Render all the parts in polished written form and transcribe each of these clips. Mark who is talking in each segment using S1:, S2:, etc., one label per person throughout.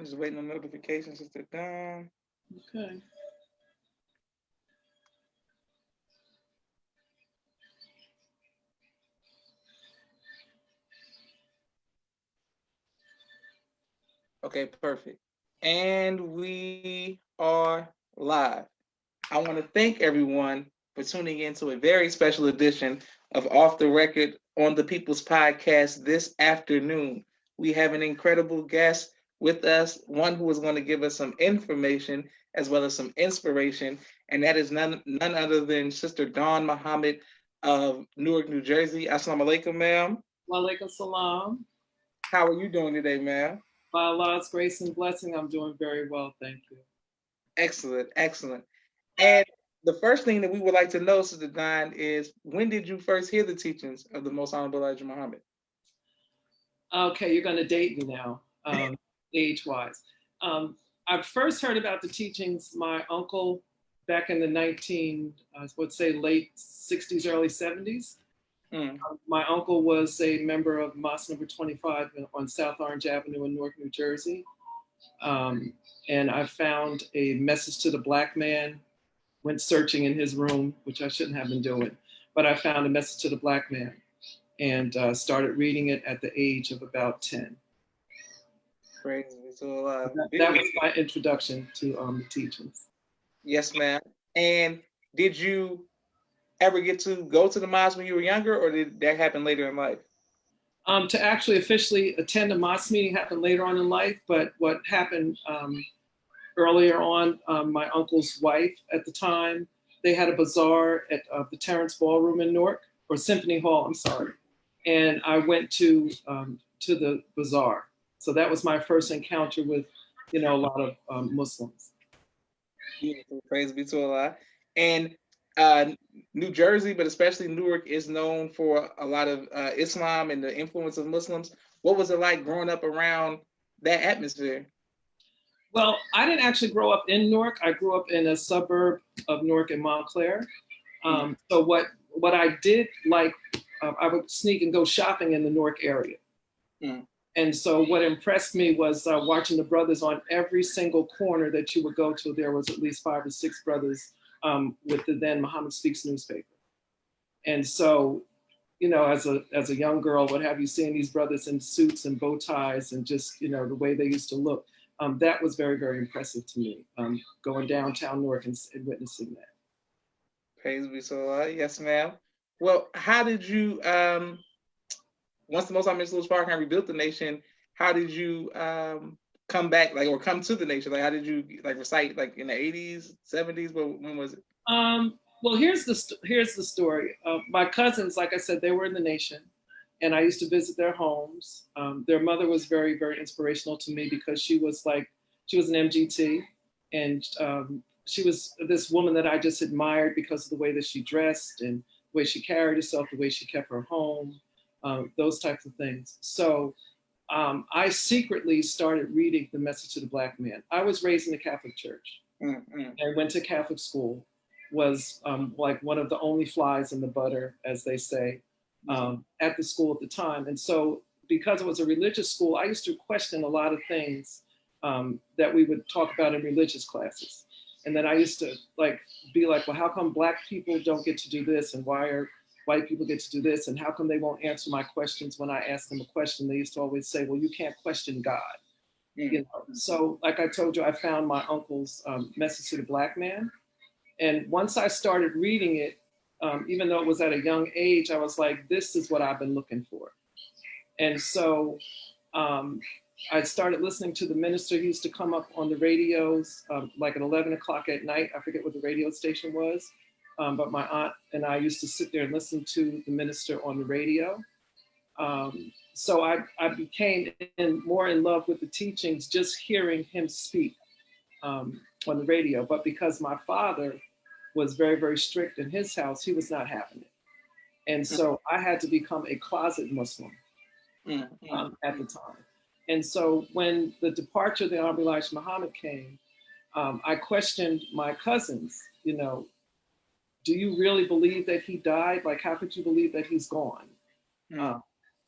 S1: I'm just waiting on notifications just to done.
S2: Okay.
S1: Okay, perfect. And we are live. I want to thank everyone for tuning in to a very special edition of Off the Record on the People's Podcast this afternoon. We have an incredible guest with us, one who is going to give us some information as well as some inspiration, and that is none other than Sister Dawn Muhammad of Newark, New Jersey. Assalamu alaikum, ma'am.
S2: Wa alaikum salam.
S1: How are you doing today, ma'am?
S2: By Allah's grace and blessing, I'm doing very well, thank you.
S1: Excellent, excellent. And the first thing that we would like to know, Sister Dawn, is when did you first hear the teachings of the Most Honorable Elijah Muhammad?
S2: Okay, you're going to date me now, age-wise. I first heard about the teachings, my uncle, back in the I would say late 60s, early 70s. My uncle was a member of Mosque number 25 on South Orange Avenue in Newark, New Jersey. And I found a message to the black man, went searching in his room, which I shouldn't have been doing, but I found a message to the black man and started reading it at the age of about 10.
S1: Praise be to Allah.
S2: That was my introduction to the teachings.
S1: Yes, ma'am. And did you ever get to go to the mosque when you were younger, or did that happen later in life?
S2: To actually officially attend a mosque meeting happened later on in life, but what happened earlier on, my uncle's wife at the time, they had a bazaar at the Terrence Ballroom in Newark, or Symphony Hall, I'm sorry. And I went to the bazaar. So that was my first encounter with, a lot of Muslims.
S1: Beautiful. Praise be to Allah. And New Jersey, but especially Newark, is known for a lot of Islam and the influence of Muslims. What was it like growing up around that atmosphere?
S2: Well, I didn't actually grow up in Newark. I grew up in a suburb of Newark in Montclair. So what I did like, I would sneak and go shopping in the Newark area. And so what impressed me was watching the brothers on every single corner that you would go to. There was at least 5 or 6 brothers with the then Muhammad Speaks newspaper. And so, as a young girl, what have you, seeing these brothers in suits and bow ties and just, the way they used to look, that was very, very impressive to me, going downtown Newark and witnessing that.
S1: Praise be to Allah. Yes, ma'am. Well, how did you, once the Most High Louis Farrakhan rebuilt the nation, how did you come back, or come to the nation? How did you recite in the 80s, 70s? When was it?
S2: Well, here's the story. My cousins, like I said, they were in the nation, and I used to visit their homes. Their mother was very, very inspirational to me because she was an MGT, and she was this woman that I just admired because of the way that she dressed and the way she carried herself, the way she kept her home, those types of things. So I secretly started reading The Message to the Black Man. I was raised in the Catholic Church and went to Catholic school, was like one of the only flies in the butter, as they say, at the school at the time. And so because it was a religious school, I used to question a lot of things that we would talk about in religious classes. And then I used to be like, well, how come Black people don't get to do this? And why are white people get to do this? And how come they won't answer my questions when I ask them a question? They used to always say, well, you can't question God. So like I told you, I found my uncle's Message to the Black Man. And once I started reading it, even though it was at a young age, I was like, this is what I've been looking for. And so I started listening to the minister. He used to come up on the radios at 11 o'clock at night. I forget what the radio station was. But my aunt and I used to sit there and listen to the minister on the radio. So I became more in love with the teachings, just hearing him speak on the radio. But because my father was very, very strict in his house, he was not having it. And so I had to become a closet Muslim at the time. And so when the departure of the Honorable Elijah Muhammad came, I questioned my cousins, do you really believe that he died? How could you believe that he's gone?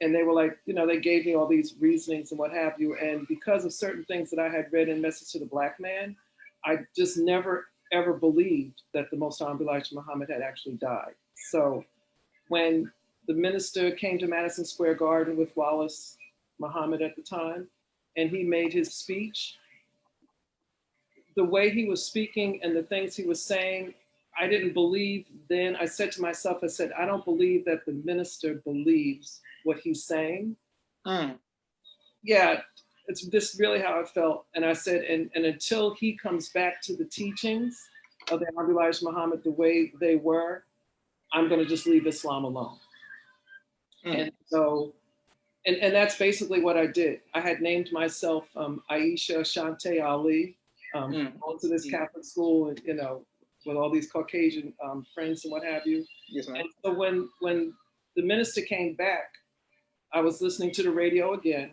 S2: And they were like, they gave me all these reasonings and what have you. And because of certain things that I had read in Message to the Black Man, I just never, ever believed that the Most Honorable Elijah Muhammad had actually died. So when the minister came to Madison Square Garden with Wallace Muhammad at the time, and he made his speech, the way he was speaking and the things he was saying, I didn't believe then. I said to myself, I said, I don't believe that the minister believes what he's saying. Yeah, it's this really how I felt. And I said, and until he comes back to the teachings of the Honorable Elijah Muhammad the way they were, I'm going to just leave Islam alone. And so, and that's basically what I did. I had named myself Aisha Shante Ali, going to this Catholic school, and with all these Caucasian friends and what have you.
S1: Yes, ma'am.
S2: And so when the minister came back, I was listening to the radio again.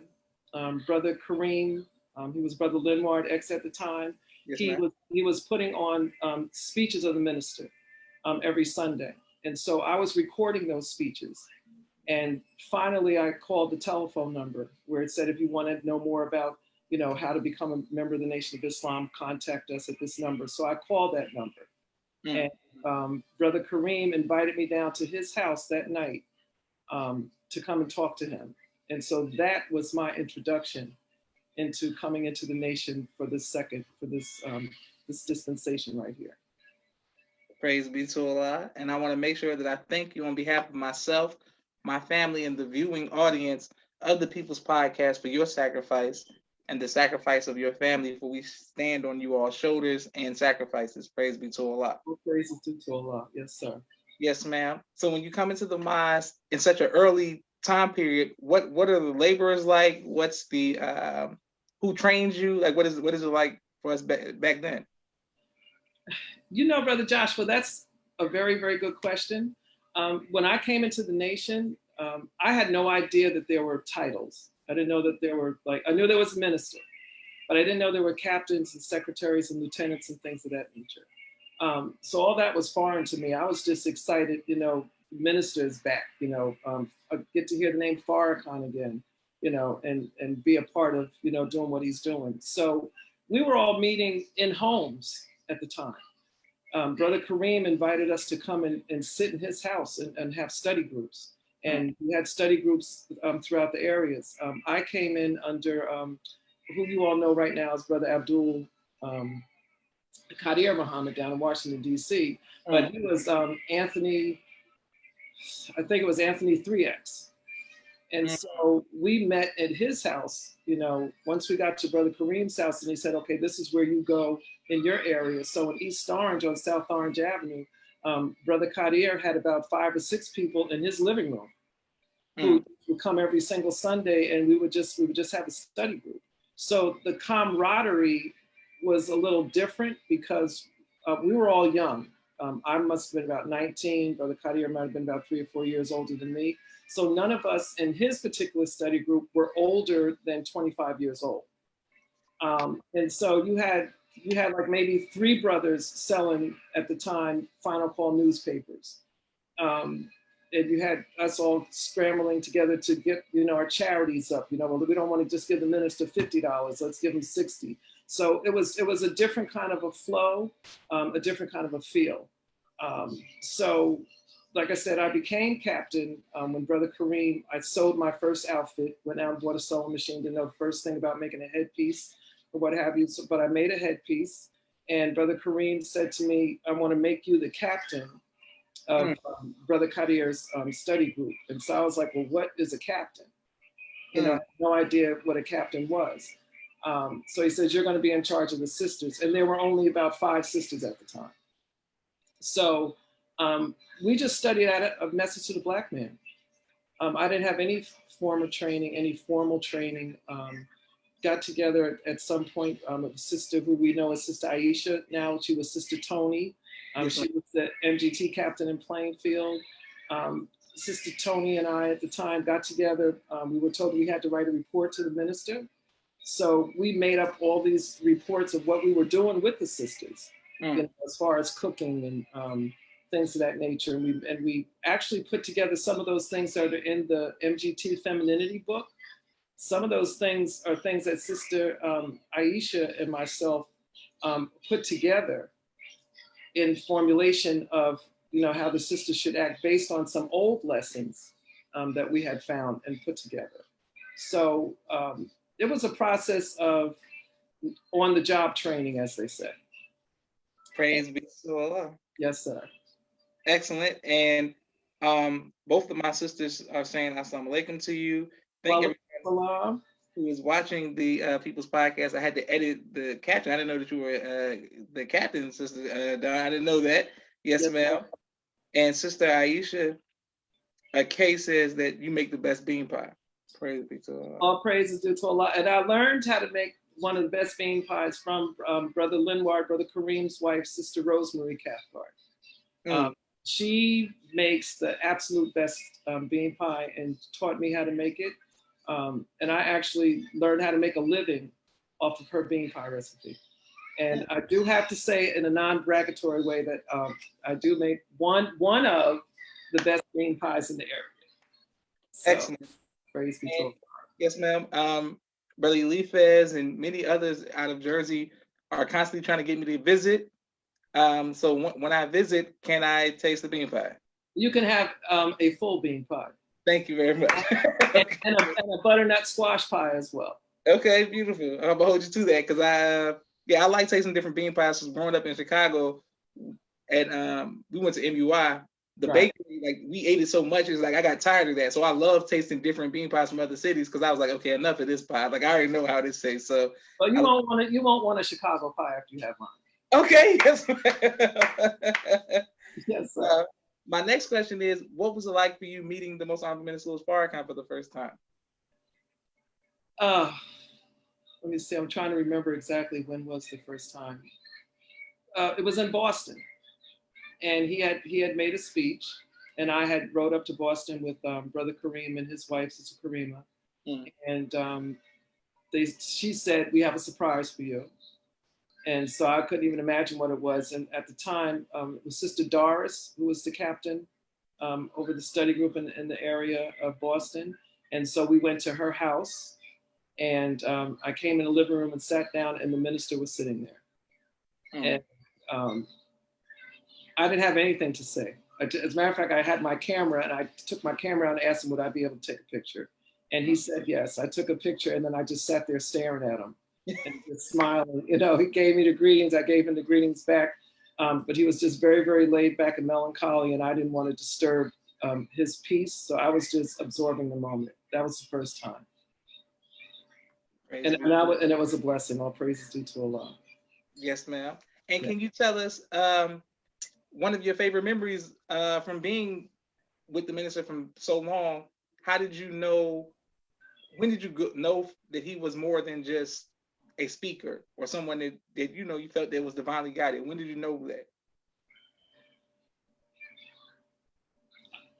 S2: Brother Kareem, he was Brother Linward X at the time.
S1: Yes,
S2: he was putting on speeches of the minister every Sunday. And so I was recording those speeches. And finally, I called the telephone number where it said, if you want to know more about, how to become a member of the Nation of Islam, contact us at this number. So I called that number. And Brother Kareem invited me down to his house that night to come and talk to him. And so that was my introduction into coming into the nation for this dispensation right here.
S1: Praise be to Allah. And I want to make sure that I thank you on behalf of myself, my family, and the viewing audience of the People's Podcast for your sacrifice and the sacrifice of your family, for we stand on you all's shoulders and sacrifices. Praise be to Allah.
S2: All praises to Allah. Yes, sir.
S1: Yes, ma'am. So when you come into the mosque in such an early time period, what are the laborers like? What's the who trains you? Like what is it like for us back then?
S2: Brother Joshua, that's a very, very good question. When I came into the nation, I had no idea that there were titles. I didn't know that there were, I knew there was a minister, but I didn't know there were captains and secretaries and lieutenants and things of that nature. So all that was foreign to me. I was just excited, minister is back, I get to hear the name Farrakhan again, and be a part of, doing what he's doing. So we were all meeting in homes at the time. Brother Kareem invited us to come and sit in his house and have study groups. And we had study groups throughout the areas. I came in under who you all know right now is Brother Abdul Qadir Muhammad down in Washington, D.C. But he was Anthony, I think it was Anthony 3X. And so we met at his house, once we got to Brother Kareem's house, and he said, okay, this is where you go in your area. So in East Orange on South Orange Avenue, Brother Qadir had about 5 or 6 people in his living room who would come every single Sunday, and we would just have a study group. So the camaraderie was a little different because we were all young. I must have been about 19. Brother Qadir might have been about 3 or 4 years older than me. So none of us in his particular study group were older than 25 years old. And so you had like maybe 3 brothers selling at the time Final Call newspapers. And you had us all scrambling together to get, our charities up. Well, we don't want to just give the minister $50. Let's give him 60. So it was a different kind of a flow, a different kind of a feel. So like I said, I became captain when Brother Kareem, I sold my first outfit, went out and bought a sewing machine, didn't know the first thing about making a headpiece or what have you, but I made a headpiece. And Brother Kareem said to me, I want to make you the captain of Brother Qadir's study group. And so I was like, well, what is a captain? I had no idea what a captain was. So he says, you're going to be in charge of the sisters. And there were only about 5 sisters at the time. So we just studied at a Message to the Black Man. I didn't have any formal training. Got together at some point with a sister who we know as Sister Aisha. Now she was Sister Tony. She was the MGT captain in Plainfield. Sister Tony and I at the time got together. We were told we had to write a report to the minister. So we made up all these reports of what we were doing with the sisters, as far as cooking and things of that nature. And we actually put together some of those things that are in the MGT Femininity book. Some of those things are things that Sister Aisha and myself put together in formulation of, you know, how the sisters should act based on some old lessons that we had found and put together. So it was a process of on-the-job training, as they say.
S1: Praise be to Allah.
S2: Yes, sir.
S1: Excellent. And both of my sisters are saying assalamu alaikum to you. Thank
S2: Well,
S1: everyone who is watching the People's Podcast. I had to edit the caption. I didn't know that you were the captain, Sister Don. I didn't know that. Yes, ma'am. And Sister Aisha, Kay says that you make the best bean pie. Praise be to Allah.
S2: All praises due to Allah. And I learned how to make one of the best bean pies from Brother Linward, Brother Kareem's wife, Sister Rosemary Cathcart. She makes the absolute best bean pie and taught me how to make it. And I actually learned how to make a living off of her bean pie recipe. And I do have to say in a non-bragatory way that I do make one of the best bean pies in the area. So,
S1: excellent.
S2: Praise be to Allah.
S1: Yes, ma'am. Brother Elifez and many others out of Jersey are constantly trying to get me to visit. So when I visit, can I taste the bean pie?
S2: You can have a full bean pie.
S1: Thank you very much.
S2: and a butternut squash pie as well.
S1: Okay, beautiful. I'll hold you to that because I like tasting different bean pies. Because growing up in Chicago, and we went to MUI. The bakery, like we ate it so much, it's like I got tired of that. So I love tasting different bean pies from other cities because I was like, okay, enough of this pie. Like I already know how this tastes. So,
S2: but you won't want a Chicago pie after you have mine.
S1: Okay. Yes.
S2: Yes. Sir.
S1: My next question is, what was it like for you meeting the Most Honorable Minister Louis Farrakhan for the first time?
S2: Let me see. I'm trying to remember exactly when was the first time. It was in Boston. And he had made a speech, and I had rode up to Boston with Brother Kareem and his wife, Sister Karima. And she said, we have a surprise for you. And so I couldn't even imagine what it was. And at the time, it was Sister Doris, who was the captain over the study group in the area of Boston. And so we went to her house, and I came in the living room and sat down, and the minister was sitting there. And I didn't have anything to say. As a matter of fact, I had my camera, and I took my camera out and asked him, would I be able to take a picture? And he said, yes. I took a picture, and then I just sat there staring at him and just smiling. You know, he gave me the greetings. I gave him the greetings back. But he was just very, very laid back and melancholy, and I didn't want to disturb his peace. So I was just absorbing the moment. That was the first time. And it was a blessing. All praises due to Allah. Yes,
S1: ma'am. And can you tell us one of your favorite memories from being with the minister from so long? How did you know, when did you know that he was more than just a speaker or someone that you know you felt that was divinely guided? When did you know that?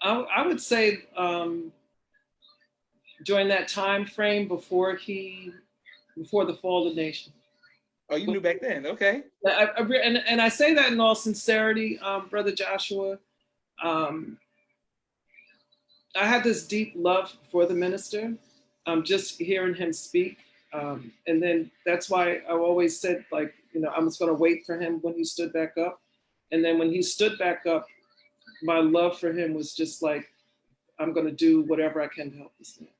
S2: I would say during that time frame before the fall of the nation.
S1: Oh, you knew back then, okay.
S2: And I say that in all sincerity, Brother Joshua. I had this deep love for the minister, just hearing him speak. And then that's why I always said, like, you know, I was going to wait for him when he stood back up. And then when he stood back up, my love for him was just like, I'm going to do whatever I can to help this man.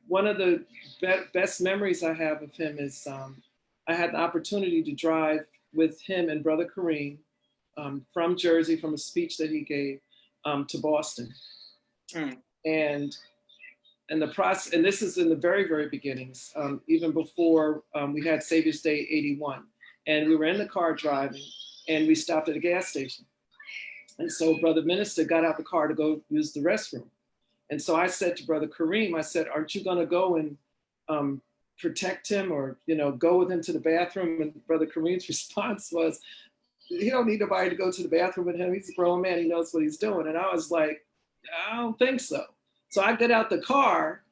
S2: One of the best memories I have of him is I had the opportunity to drive with him and Brother Kareem from Jersey, from a speech that he gave, to Boston. And the process, and this is in the very, very beginnings, even before we had Savior's Day 81. And we were in the car driving, and we stopped at a gas station. And so Brother Minister got out the car to go use the restroom. And so I said to Brother Kareem, I said, aren't you going to go and protect him, or, you know, go with him to the bathroom? And Brother Kareem's response was, he don't need nobody to go to the bathroom with him. He's a grown man. He knows what he's doing. And I was like, I don't think so. So I get out the car,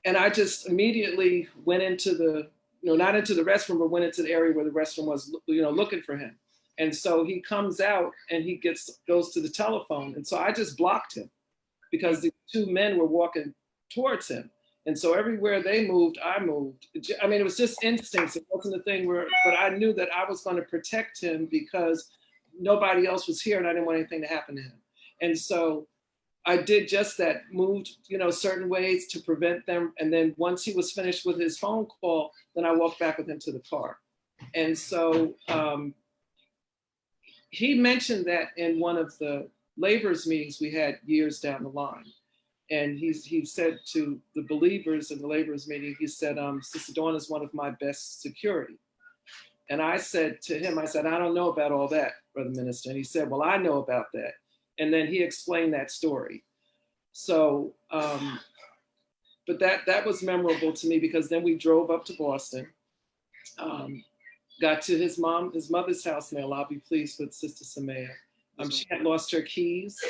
S2: and I just immediately went into the, you know, not into the restroom, but went into the area where the restroom was, you know, looking for him. And so he comes out and he goes to the telephone. And so I just blocked him because the two men were walking towards him. And so everywhere they moved, I moved. I mean, it was just instincts. It wasn't a thing where, but I knew that I was going to protect him because nobody else was here and I didn't want anything to happen to him. And so I did just that, moved, certain ways to prevent them. And then once he was finished with his phone call, then I walked back with him to the car. And so he mentioned that in one of the laborers meetings we had years down the line. And he said to the believers in the laborers meeting, he said, Sister Dawn is one of my best security. And I said to him, I said, I don't know about all that, Brother Minister. And he said, well, I know about that. And then he explained that story. So, but that was memorable to me because then we drove up to Boston, got to his mother's house in there. I'll be pleased with Sister Samaya. She had lost her keys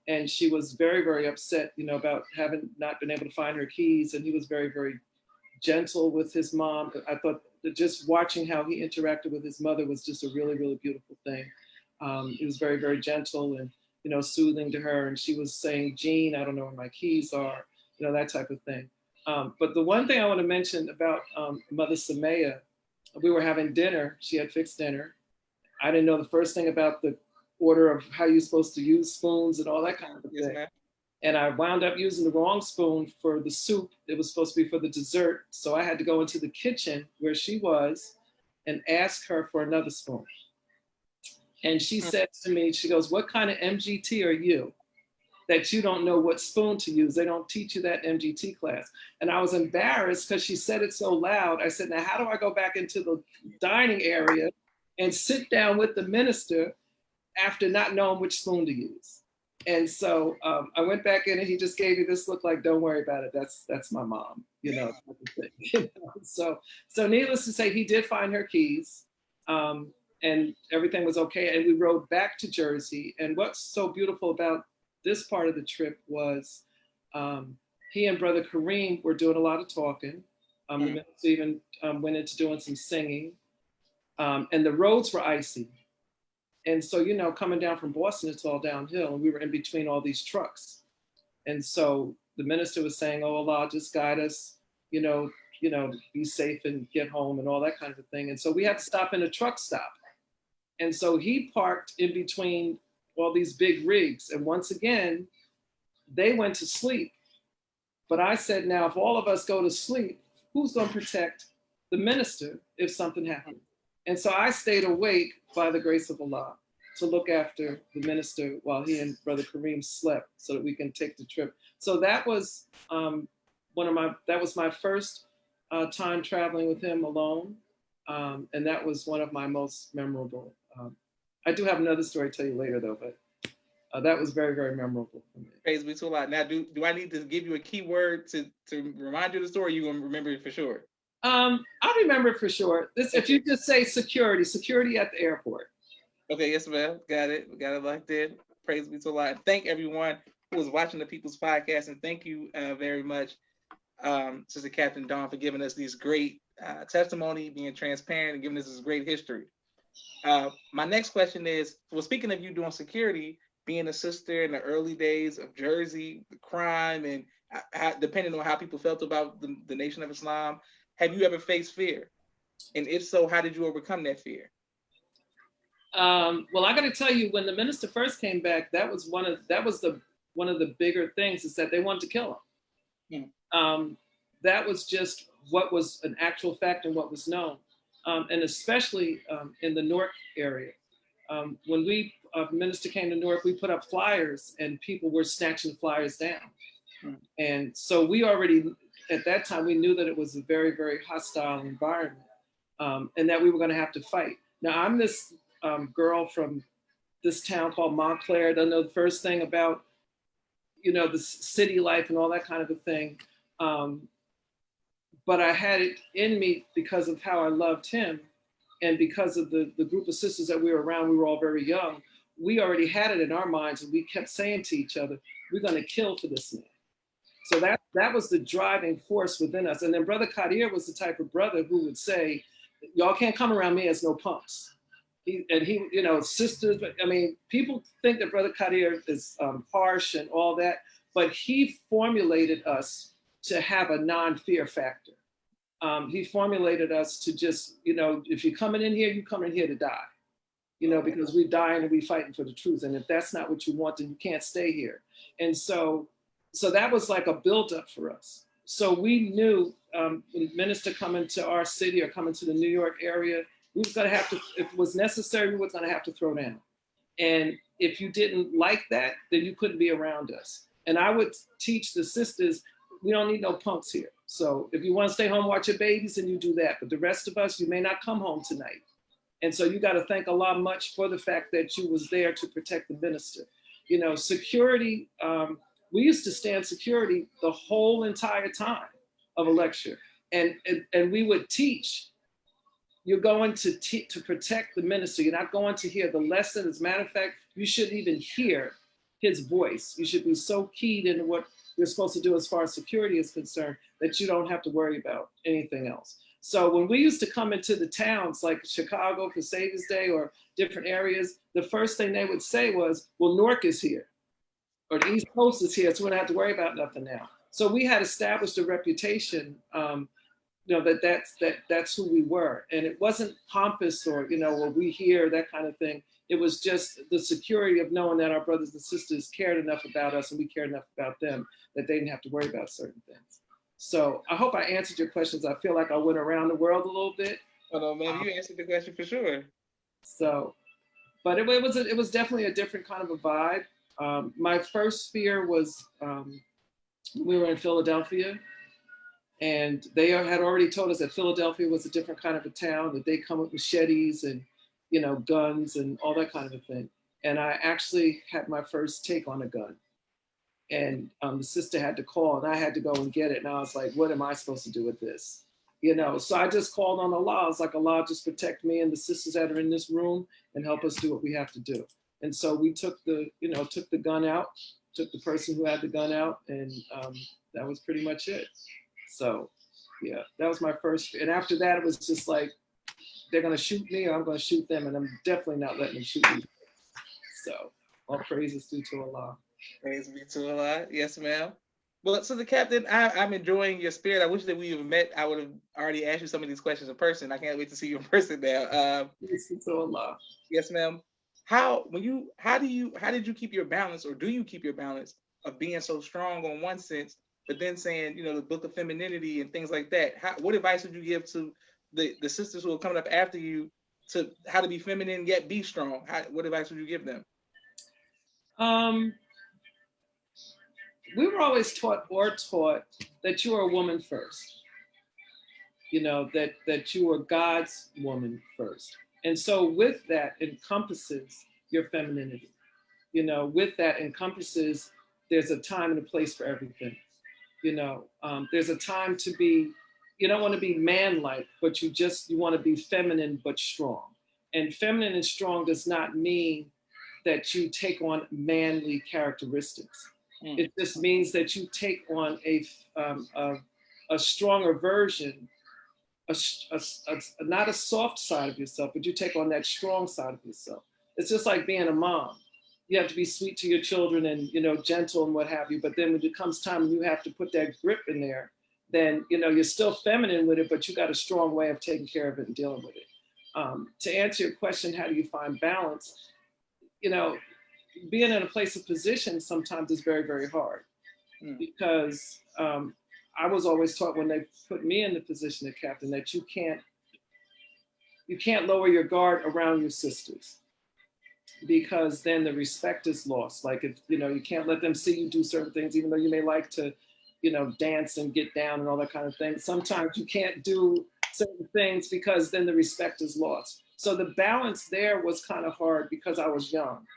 S2: and she was very, very upset, about having not been able to find her keys. And he was very, very gentle with his mom. I thought that just watching how he interacted with his mother was just a really, really beautiful thing. He was very, very gentle and, soothing to her. And she was saying, Jean, I don't know where my keys are, that type of thing. But the one thing I want to mention about Mother Samaya, we were having dinner. She had fixed dinner. I didn't know the first thing about the order of how you're supposed to use spoons and all that kind of thing. Yes, and I wound up using the wrong spoon for the soup. It was supposed to be for the dessert. So I had to go into the kitchen where she was and ask her for another spoon. And she said to me, she goes, what kind of MGT are you that you don't know what spoon to use? They don't teach you that MGT class. And I was embarrassed because she said it so loud. I said, now how do I go back into the dining area and sit down with the minister after not knowing which spoon to use? And so I went back in and he just gave me this look like, don't worry about it. That's my mom, So needless to say, he did find her keys and everything was okay. And we rode back to Jersey. And what's so beautiful about this part of the trip was he and Brother Kareem were doing a lot of talking. The minister even went into doing some singing. And the roads were icy. And so, coming down from Boston, it's all downhill. And we were in between all these trucks. And so the minister was saying, oh, Allah, just guide us, be safe and get home and all that kind of thing. And so we had to stop in a truck stop. And so he parked in between all these big rigs. And once again, they went to sleep. But I said, now, if all of us go to sleep, who's going to protect the minister if something happens? And so I stayed awake by the grace of Allah to look after the minister while he and Brother Kareem slept so that we can take the trip. So that was my first time traveling with him alone. And that was one of my most memorable. I do have another story to tell you later though, but that was very, very memorable for me.
S1: Praise be to Allah. Now, do I need to give you a key word to remind you of the story? Or you going to remember it for sure?
S2: I'll remember it for sure. If you just say security at the airport.
S1: Okay, yes, ma'am. Got it. We got it locked in. Praise be to Allah. Thank everyone who was watching the People's Podcast, and thank you very much, Sister Captain Dawn, for giving us these great testimony, being transparent, and giving us this great history. My next question is, well, speaking of you doing security, being a sister in the early days of Jersey, the crime, and depending on how people felt about the Nation of Islam, have you ever faced fear? And if so, how did you overcome that fear?
S2: Well, I got to tell you, when the minister first came back, that was one of the bigger things, is that they wanted to kill him. That was just what was an actual fact and what was known. And especially in the Newark area. When the minister came to Newark, we put up flyers and people were snatching flyers down. And so we already, at that time, we knew that it was a very, very hostile environment and that we were going to have to fight. Now, I'm this girl from this town called Montclair. I don't know the first thing about, the city life and all that kind of a thing. But I had it in me because of how I loved him and because of the group of sisters that we were around. We were all very young. We already had it in our minds, and we kept saying to each other, we're going to kill for this man. So that was the driving force within us. And then Brother Kadir was the type of brother who would say, y'all can't come around me as no punks. He, you know, sisters. I mean, people think that Brother Kadir is harsh and all that, but he formulated us to have a non-fear factor. He formulated us to just, you know, if you're coming in here, you come in here to die, you know, because we're dying and we're fighting for the truth. And if that's not what you want, then you can't stay here. And so that was like a buildup for us. So we knew when minister coming to our city or coming to the New York area, we was gonna have to, if it was necessary, we was gonna have to throw down. And if you didn't like that, then you couldn't be around us. And I would teach the sisters, we don't need no punks here. So if you want to stay home, watch your babies, and you do that. But the rest of us, you may not come home tonight. And so you got to thank Allah much for the fact that you was there to protect the minister. You know, security, we used to stand security the whole entire time of a lecture. And we would teach, you're going to protect the minister. You're not going to hear the lesson. As a matter of fact, you shouldn't even hear his voice. You should be so keyed into what you're supposed to do as far as security is concerned that you don't have to worry about anything else. So when we used to come into the towns like Chicago for Savior's Day or different areas, the first thing they would say was, well, Newark is here, or the East Coast is here, so we don't have to worry about nothing now. So we had established a reputation, you know, that's who we were. And it wasn't pompous or, you know, well, we here, that kind of thing. It was just the security of knowing that our brothers and sisters cared enough about us and we cared enough about them that they didn't have to worry about certain things. So I hope I answered your questions. I feel like I went around the world a little bit.
S1: Oh no, man, you answered the question for sure.
S2: So, but it was definitely a different kind of a vibe. My first fear was we were in Philadelphia, and they had already told us that Philadelphia was a different kind of a town, that they come with machetes and, you know, guns and all that kind of a thing. And I actually had my first take on a gun. And the sister had to call and I had to go and get it. And I was like, what am I supposed to do with this? You know, so I just called on Allah. I was like, Allah, just protect me and the sisters that are in this room and help us do what we have to do. And so we took the gun out, took the person who had the gun out, and that was pretty much it. So yeah, that was my first. And after that, it was just like, they're gonna shoot me or I'm gonna shoot them, and I'm definitely not letting them shoot me. So all praises due to Allah.
S1: Praise be to Allah. Yes, ma'am. Well, so the captain, I'm enjoying your spirit. I wish that we have met. I would have already asked you some of these questions in person. I can't wait to see you in person now.
S2: Praise be to Allah.
S1: Yes, ma'am. How did you keep your balance, or do you keep your balance of being so strong on one sense, but then saying, you know, the book of femininity and things like that? What advice would you give to the sisters who are coming up after you to how to be feminine yet be strong? What advice would you give them?
S2: We were always taught that you are a woman first. You know, that you are God's woman first. And so with that encompasses your femininity. You know, with that encompasses there's a time and a place for everything. You know, there's a time to be, you don't want to be man-like, but you want to be feminine but strong. And feminine and strong does not mean that you take on manly characteristics. It just means that you take on a stronger version, not a soft side of yourself, but you take on that strong side of yourself. It's just like being a mom. You have to be sweet to your children and, you know, gentle and what have you. But then when it comes time you have to put that grip in there, then, you know, you're still feminine with it, but you got a strong way of taking care of it and dealing with it. To answer your question, how do you find balance? You know, being in a place of position sometimes is very, very hard because I was always taught when they put me in the position of captain that you can't lower your guard around your sisters because then the respect is lost. Like, if, you know, you can't let them see you do certain things, even though you may like to, you know, dance and get down and all that kind of thing. Sometimes you can't do certain things because then the respect is lost. So the balance there was kind of hard because I was young.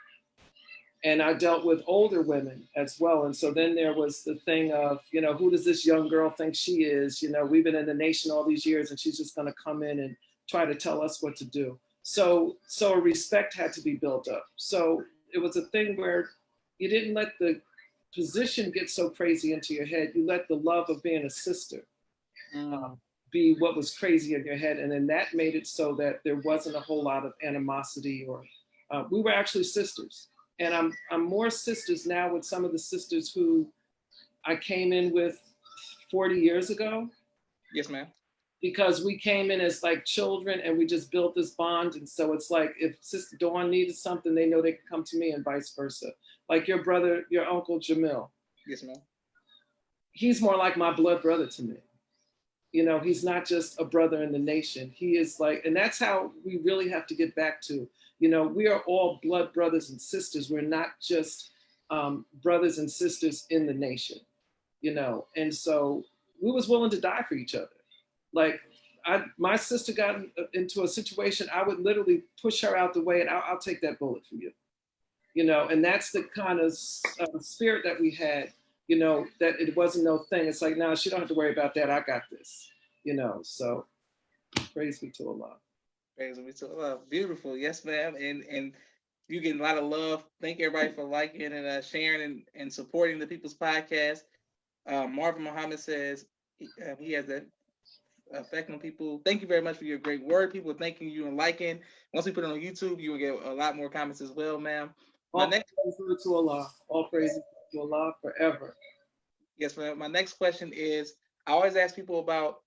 S2: And I dealt with older women as well. And so then there was the thing of, you know, who does this young girl think she is? You know, we've been in the nation all these years and she's just going to come in and try to tell us what to do. So a respect had to be built up. So it was a thing where you didn't let the position get so crazy into your head. You let the love of being a sister be what was crazy in your head. And then that made it so that there wasn't a whole lot of animosity, or we were actually sisters. And I'm more sisters now with some of the sisters who I came in with 40 years ago.
S1: Yes, ma'am.
S2: Because we came in as like children and we just built this bond. And so it's like if Sister Dawn needed something, they know they could come to me, and vice versa. Like your brother, your uncle Jamil.
S1: Yes, ma'am.
S2: He's more like my blood brother to me. You know, he's not just a brother in the nation. He is like, and that's how we really have to get back to, you know, we are all blood brothers and sisters. We're not just brothers and sisters in the nation, you know. And so we was willing to die for each other. Like my sister got into a situation, I would literally push her out the way, and I'll take that bullet for you, you know. And that's the kind of spirit that we had, you know, that it wasn't no thing. It's like, no, she don't have to worry about that. I got this, you know. So praise be to Allah.
S1: Praise be to Allah. Beautiful. Yes, ma'am. And you getting a lot of love. Thank everybody for liking and sharing and supporting the People's Podcast. Marvin Muhammad says he has that effect on people. Thank you very much for your great word. People thanking you and liking. Once we put it on YouTube, you will get a lot more comments as well, ma'am.
S2: All praises to Allah. All praises to Allah forever.
S1: Yes, ma'am. My next question is, I always ask people about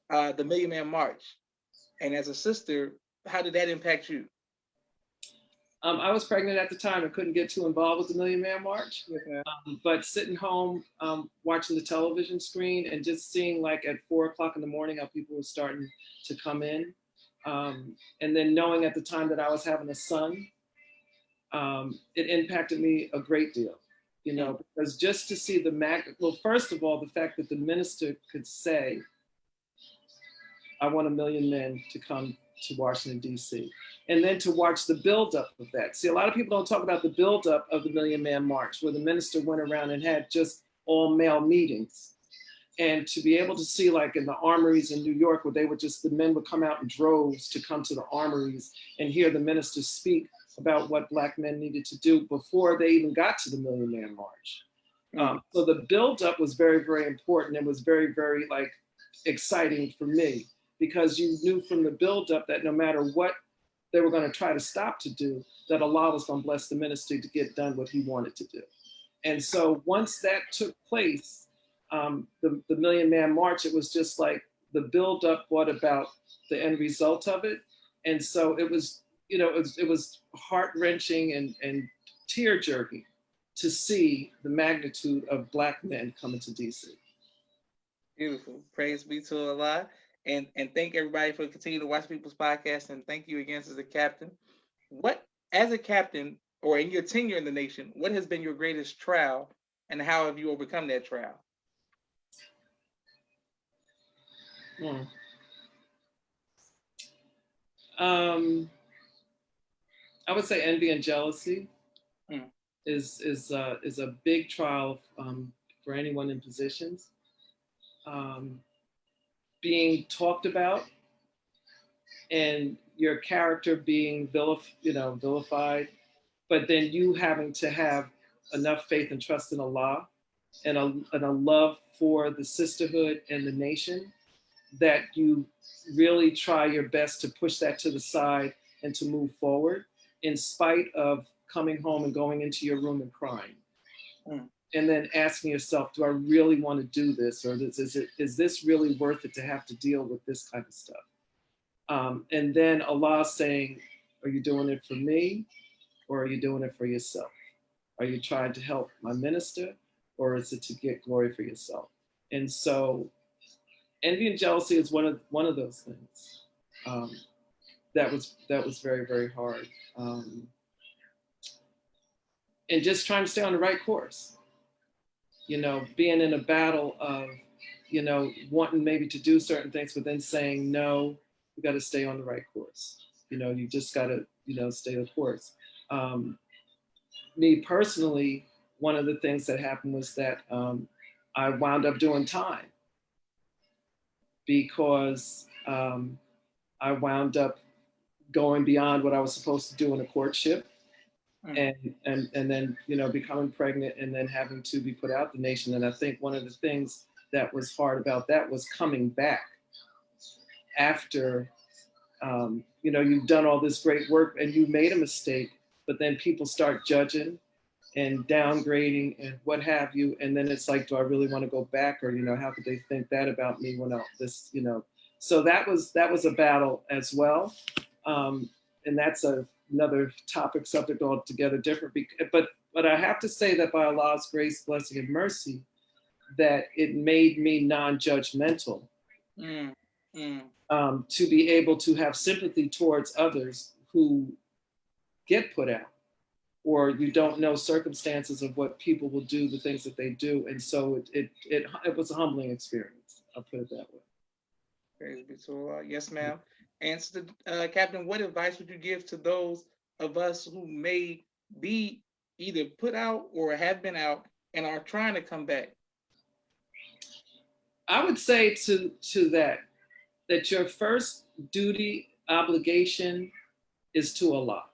S1: the Million Man March. And as a sister, how did that impact you?
S2: I was pregnant at the time and couldn't get too involved with the Million Man March.
S1: Yes,
S2: but sitting home, watching the television screen and just seeing like at 4:00 in the morning how people were starting to come in. And then knowing at the time that I was having a son, it impacted me a great deal, you know, because just to see well, first of all, the fact that the minister could say, I want 1 million men to come to Washington, D.C. And then to watch the buildup of that. See, a lot of people don't talk about the buildup of the Million Man March, where the minister went around and had just all male meetings. And to be able to see, like in the armories in New York, where the men would come out in droves to come to the armories and hear the minister speak about what Black men needed to do before they even got to the Million Man March. So the buildup was very, very important. It was very, very like exciting for me, because you knew from the buildup that no matter what they were going to try to stop to do, that Allah was going to bless the ministry to get done what he wanted to do. And so once that took place, the Million Man March, it was just like the buildup brought about the end result of it. And so it was, you know, it was heart-wrenching and tear-jerking to see the magnitude of Black men coming to DC.
S1: Beautiful. Praise be to Allah. And thank everybody for continuing to watch People's Podcast. And thank you again as a captain. As a captain, or in your tenure in the nation, what has been your greatest trial, and how have you overcome that trial?
S2: I would say envy and jealousy is a big trial for anyone in positions. Being talked about and your character being vilified, but then you having to have enough faith and trust in Allah and a love for the sisterhood and the nation that you really try your best to push that to the side and to move forward in spite of coming home and going into your room and crying. And then asking yourself, do I really want to do this? Or is this really worth it to have to deal with this kind of stuff? And then Allah saying, are you doing it for me, or are you doing it for yourself? Are you trying to help my minister, or is it to get glory for yourself? And so envy and jealousy is one of those things. That was very, very hard. And just trying to stay on the right course. You know, being in a battle of, you know, wanting maybe to do certain things, but then saying, no, you got to stay on the right course. You know, you just got to, you know, stay the course. Me personally, one of the things that happened was that I wound up doing time, because I wound up going beyond what I was supposed to do in a courtship. And then, you know, becoming pregnant and then having to be put out the nation. And I think one of the things that was hard about that was coming back after, you've done all this great work and you made a mistake, but then people start judging and downgrading and what have you. And then it's like, do I really want to go back? Or, how could they think that about me when so that was a battle as well. And that's another topic subject altogether different. But I have to say that by Allah's grace, blessing, and mercy, that it made me non-judgmental to be able to have sympathy towards others who get put out, or you don't know circumstances of what people will do, the things that they do. And so it was a humbling experience. I'll put it that way.
S1: Praise be to Allah. Yes, ma'am. And Captain, what advice would you give to those of us who may be either put out or have been out and are trying to come back?
S2: I would say to that your first duty, obligation is to Allah.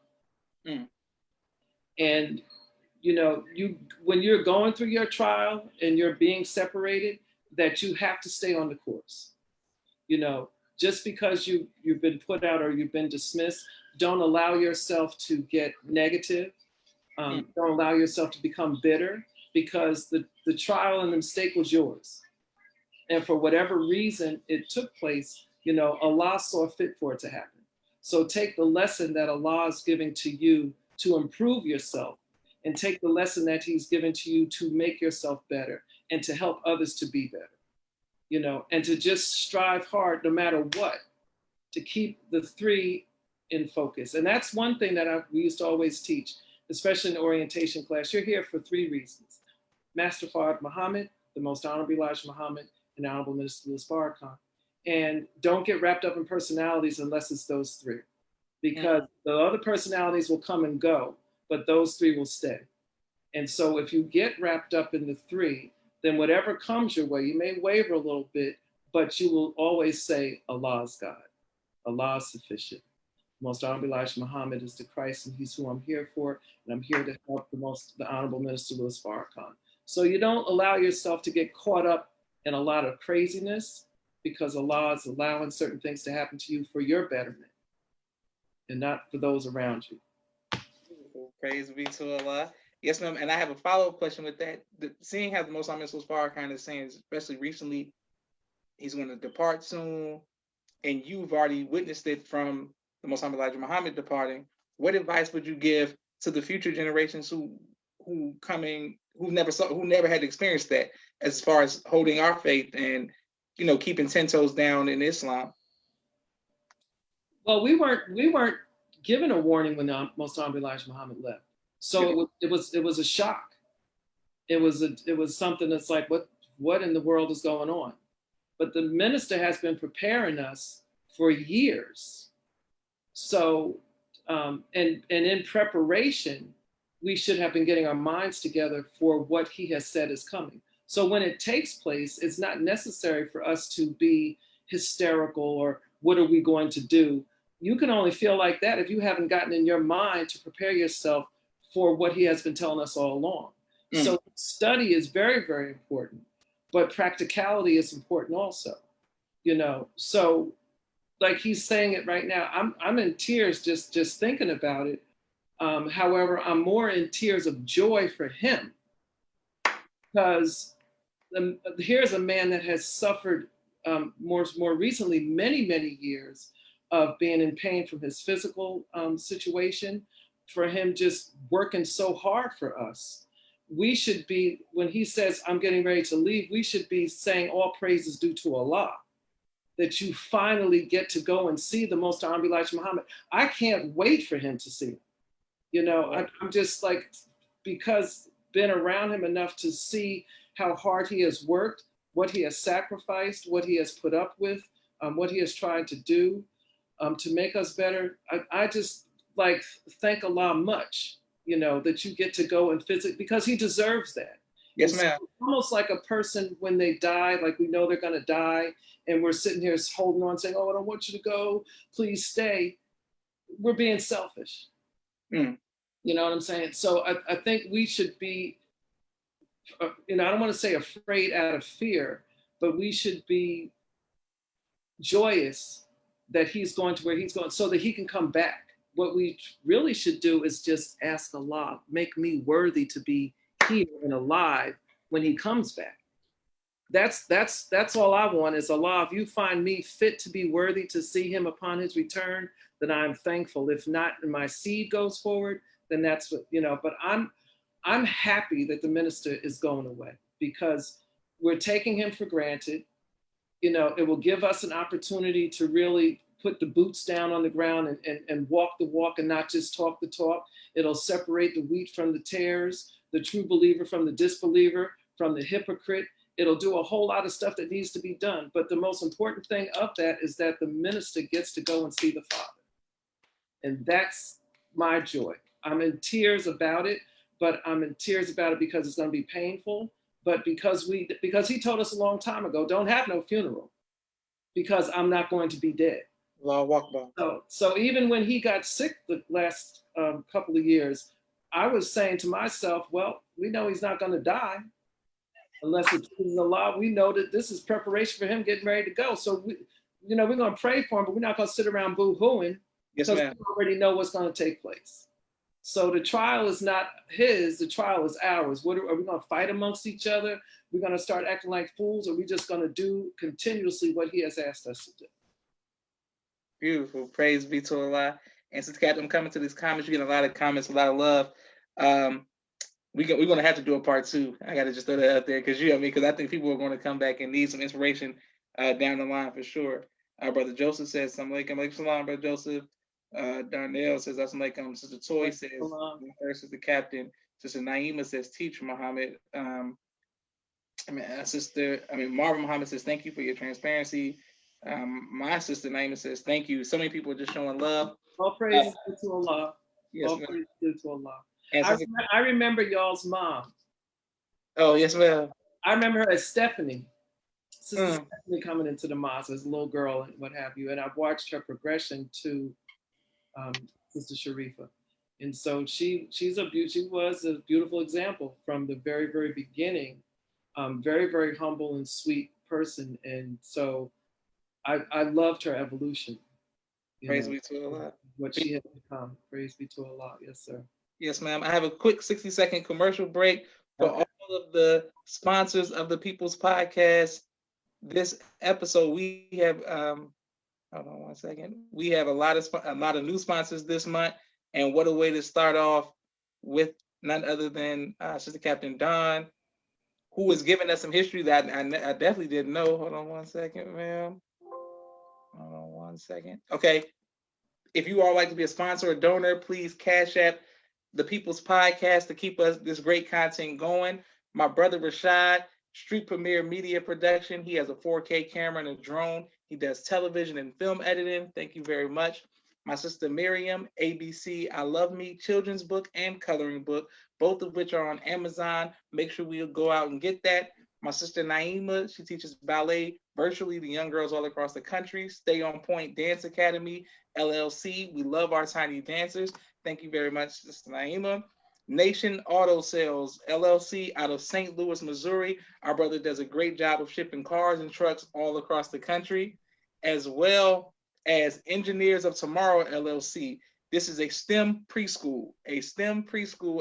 S2: And when you're going through your trial and you're being separated, that you have to stay on the course. Just because you've been put out or you've been dismissed, don't allow yourself to get negative. Don't allow yourself to become bitter, because the trial and the mistake was yours. And for whatever reason it took place, Allah saw fit for it to happen. So take the lesson that Allah is giving to you to improve yourself, and take the lesson that He's given to you to make yourself better and to help others to be better. And to just strive hard no matter what, to keep the three in focus. And that's one thing that we used to always teach, especially in the orientation class. You're here for three reasons: Master Fard Muhammad, the Most Honorable Elijah Muhammad, and Honorable Minister Min Farrakhan. And don't get wrapped up in personalities unless it's those three, because the other personalities will come and go, but those three will stay. And so if you get wrapped up in the three, then whatever comes your way, you may waver a little bit, but you will always say, Allah is God. Allah is sufficient. Most Honorable Elijah Muhammad is the Christ, and He's who I'm here for, and I'm here to help the Honorable Minister Min Farrakhan. So you don't allow yourself to get caught up in a lot of craziness, because Allah is allowing certain things to happen to you for your betterment and not for those around you.
S1: Praise be to Allah. Yes, ma'am. And I have a follow-up question with that. Seeing how the Most Honorable Min Farrakhan is saying, especially recently, he's going to depart soon, and you've already witnessed it from the Most Honorable Elijah Muhammad departing. What advice would you give to the future generations who never had experienced that, as far as holding our faith and keeping 10 toes down in Islam?
S2: Well, we weren't given a warning when the Most Honorable Elijah Muhammad left, so it was a shock. It was something that's like, what in the world is going on? But the minister has been preparing us for years. So and in preparation, we should have been getting our minds together for what he has said is coming. So when it takes place, it's not necessary for us to be hysterical or what are we going to do? You can only feel like that if you haven't gotten in your mind to prepare yourself for what he has been telling us all along. So study is very, very important, but practicality is important also, So like he's saying it right now, I'm in tears just thinking about it. However, I'm more in tears of joy for him, because here's a man that has suffered more recently, many, many years of being in pain from his physical situation, for him just working so hard for us. We should be, when he says, I'm getting ready to leave, we should be saying all praise is due to Allah, that you finally get to go and see the Most Honorable Elijah Muhammad. I can't wait for him to see him. I'm just like, because been around him enough to see how hard he has worked, what he has sacrificed, what he has put up with, what he has tried to do to make us better. I just like thank Allah much, that you get to go and visit, because he deserves that.
S1: Yes, ma'am.
S2: So almost like a person when they die, like we know they're going to die, and we're sitting here holding on, saying, "Oh, I don't want you to go. Please stay." We're being selfish. You know what I'm saying? So I think we should be, I don't want to say afraid out of fear, but we should be joyous that he's going to where he's going so that he can come back. What we really should do is just ask Allah, make me worthy to be here and alive when he comes back. That's all I want is Allah. If you find me fit to be worthy to see him upon his return, then I'm thankful. If not, and my seed goes forward, then that's what, you know, but I'm happy that the minister is going away because we're taking him for granted. You know, it will give us an opportunity to really put the boots down on the ground and walk the walk and not just talk the talk. It'll separate the wheat from the tares, the true believer from the disbeliever, from the hypocrite. It'll do a whole lot of stuff that needs to be done. But the most important thing of that is that the minister gets to go and see the Father. And that's my joy. I'm in tears about it, but I'm in tears about it because it's going to be painful. But because he told us a long time ago, don't have no funeral because I'm not going to be dead.
S1: Allahu Akbar.
S2: So even when he got sick the last couple of years, I was saying to myself, well, we know he's not going to die unless it is Allah. We know that this is preparation for him getting ready to go. So, we're going to pray for him, but we're not going to sit around boo-hooing because we already know what's going to take place. So the trial is not his, the trial is ours. Are we going to fight amongst each other? We're going to start acting like fools, or are we just going to do continuously what he has asked us to do?
S1: Beautiful. Praise be to Allah. And since Capt, I'm coming to these comments, you're getting a lot of comments, a lot of love. We're going to have to do a part 2. I got to just throw that out there because I think people are going to come back and need some inspiration down the line for sure. Brother Joseph says, Assalamu alaikum. Salam, Brother Joseph. Darnell says, Assalamu alaikum. Sister Toy says, first is the captain. Sister Naima says, Teacher Muhammad. Marva Muhammad says, thank you for your transparency. My sister Naima says, thank you. So many people are just showing love.
S2: All praise to Allah.
S1: Yes,
S2: all praise to Allah.
S1: I
S2: remember y'all's mom.
S1: Oh, yes, ma'am.
S2: I remember her as Stephanie. Sister Stephanie coming into the mosque as a little girl and what have you. And I've watched her progression to Sister Sharifa. And so she was a beautiful example from the very, very beginning. Very, very humble and sweet person. And so I loved her evolution.
S1: Praise be to Allah.
S2: What she has become. Praise be to Allah. Yes, sir.
S1: Yes, ma'am. I have a quick 60-second commercial break for all of the sponsors of the People's Podcast. This episode, we have hold on one second. We have a lot of new sponsors this month, and what a way to start off with none other than Sister Captain Dawn, who is giving us some history that I definitely didn't know. Hold on one second, ma'am. Hold on one second. Okay. If you all like to be a sponsor or donor, please Cash App the People's Podcast to keep us this great content going. My brother Rashad, Street Premiere Media Production. He has a 4K camera and a drone. He does television and film editing. Thank you very much. My sister Miriam, ABC I Love Me children's book and coloring book, both of which are on Amazon. Make sure we'll go out and get that. My sister Naima, she teaches ballet virtually to young girls all across the country. Stay on Point Dance Academy, LLC. We love our tiny dancers. Thank you very much, Sister Naima. Nation Auto Sales, LLC, out of St. Louis, Missouri. Our brother does a great job of shipping cars and trucks all across the country, as well as Engineers of Tomorrow, LLC. This is a STEM preschool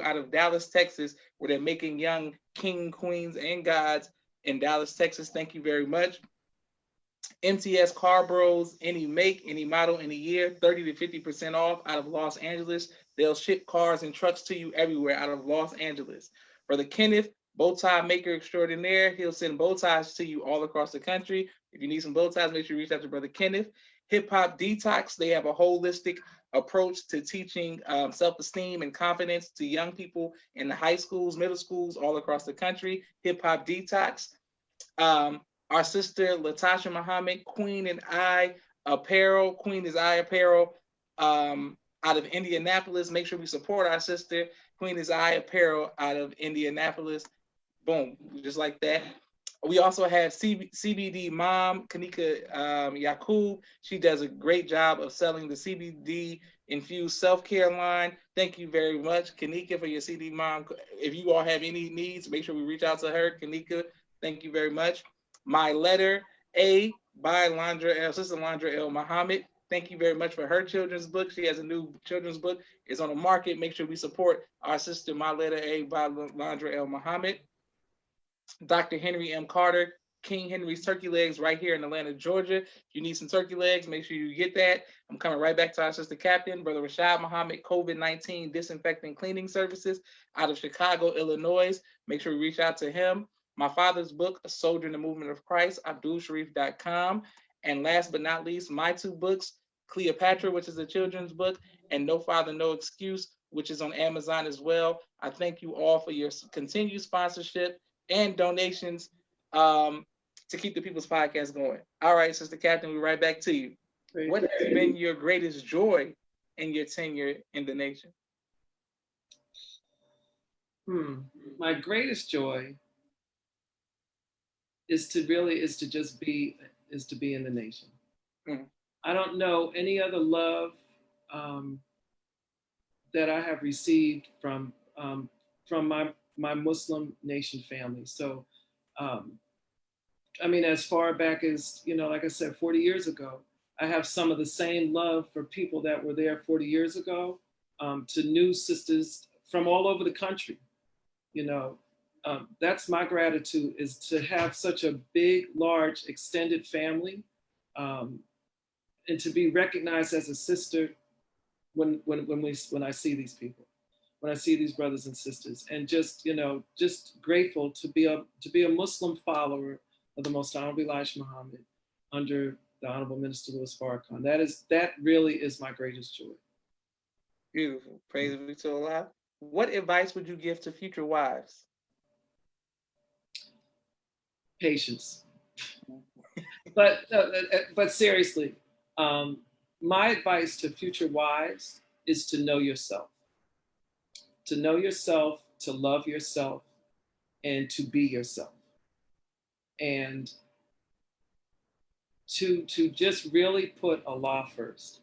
S1: out of Dallas, Texas, where they're making young king, queens, and gods in Dallas, Texas. Thank you very much. MTS Car Bros, any make, any model, any year, 30 to 50% off out of Los Angeles. They'll ship cars and trucks to you everywhere out of Los Angeles. Brother Kenneth, bow tie maker extraordinaire. He'll send bow ties to you all across the country. If you need some bow ties, make sure you reach out to Brother Kenneth. Hip Hop Detox, they have a holistic approach to teaching self-esteem and confidence to young people in the high schools, middle schools, all across the country. Hip Hop Detox. Our sister Latasha Muhammad, Queen is I Apparel, out of Indianapolis. Make sure we support our sister, Queen is I Apparel, out of Indianapolis. Boom, just like that. We also have CBD Mom, Kanika Yakub. She does a great job of selling the CBD infused self-care line. Thank you very much, Kanika, for your CD Mom. If you all have any needs, make sure we reach out to her. Kanika, thank you very much. My Letter A by Sister Landra L. Muhammad. thank you very much for her children's book. She has a new children's book. It's on the market. Make sure we support our sister, My Letter A by Landra L. Muhammad. Dr. Henry M. Carter, King Henry's Turkey Legs right here in Atlanta, Georgia. If you need some turkey legs, make sure you get that. I'm coming right back to our sister Captain, Brother Rashad Muhammad, COVID-19 disinfecting cleaning services out of Chicago, Illinois. Make sure you reach out to him. My father's book, A Soldier in the Movement of Christ, AbdulSharif.com. And last but not least, my two books, Cleopatra, which is a children's book, and No Father, No Excuse, which is on Amazon as well. I thank you all for your continued sponsorship and donations to keep the People's Podcast going. All right, Sister Captain, we're right back to you. What has been your greatest joy in your tenure in the nation?
S2: My greatest joy is to be in the nation. I don't know any other love that I have received from my Muslim nation family. So, I mean, as far back as, like I said, 40 years ago, I have some of the same love for people that were there 40 years ago, to new sisters from all over the country. That's my gratitude, is to have such a big, large, extended family, and to be recognized as a sister when I see these people, when I see these brothers and sisters, and just grateful to be a Muslim follower of the Most Honorable Elijah Muhammad under the Honorable Minister Louis Farrakhan. That really is my greatest joy.
S1: Beautiful. Praise be to Allah. What advice would you give to future wives?
S2: Patience. But seriously, my advice to future wives is to know yourself. To know yourself, to love yourself, and to be yourself. And to just really put Allah first.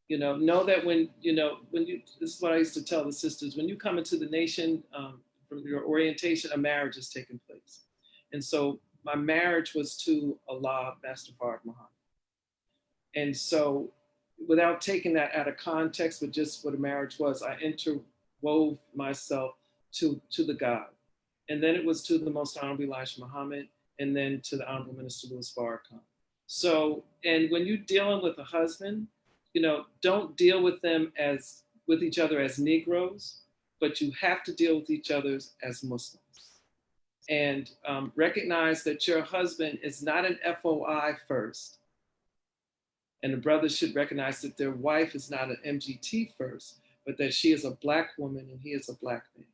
S2: Know that when you, this is what I used to tell the sisters, when you come into the nation, from your orientation, a marriage is taking place. And so my marriage was to Allah, Master Farrakhan Muhammad. And so without taking that out of context with just what a marriage was, I interwove myself to the God. And then it was to the Most Honorable Elijah Muhammad, and then to the Honorable Minister Louis Farrakhan. So, and when you're dealing with a husband, don't deal with each other as Negroes, but you have to deal with each other as Muslims. And recognize that your husband is not an FOI first. And the brothers should recognize that their wife is not an MGT first, but that she is a Black woman and he is a Black man.